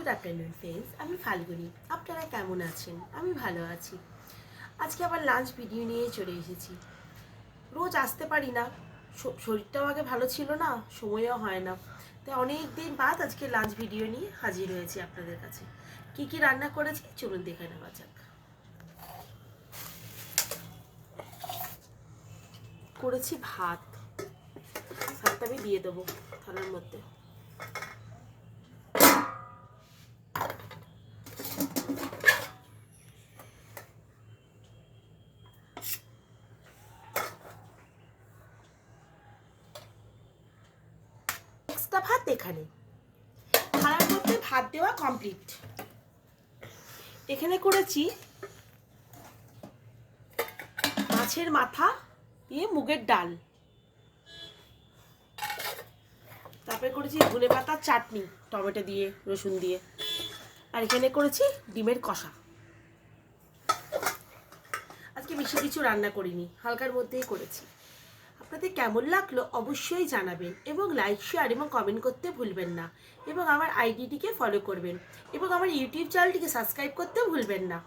Good afternoon friends, আমি ফাল্গুনি। আপনারা কেমন আছেন? আমি ভালো আছি। আজকে আবার লাঞ্চ ভিডিও নিয়ে চলে এসেছি। রোজ আসতে পারি না, শরীরটাও আগে ভালো ছিল না, সময়ও হয় না, তাই অনেক দিন বাদ আজকে লাঞ্চ ভিডিও নিয়ে হাজির হয়েছি আপনাদের কাছে। কি কি রান্না করেছি চলুন দেখে নেওয়া যাক। করেছি ভাতটা আমি দিয়ে দেবো থালার মধ্যে। এক্সট্রা ভাত এখানে থালার মধ্যে ভাত দেওয়া কমপ্লিট। এখানে করেছি মাছের মাথা দিয়ে মুগের ডাল, তারপরে করেছি ধনে পাতার চাটনি টমেটো দিয়ে রসুন দিয়ে, আর এখানে করেছি ডিমের কষা। আজকে বেশি কিছু রান্না করিনি, হালকার মধ্যেই করেছি। আপনাদের কেমন লাগলো অবশ্যই জানাবেন এবং লাইক শেয়ার এবং কমেন্ট করতে ভুলবেন না, এবং আমার আইডিটিকে ফলো করবেন এবং আমার ইউটিউব চ্যানেলটিকে সাবস্ক্রাইব করতে ভুলবেন না।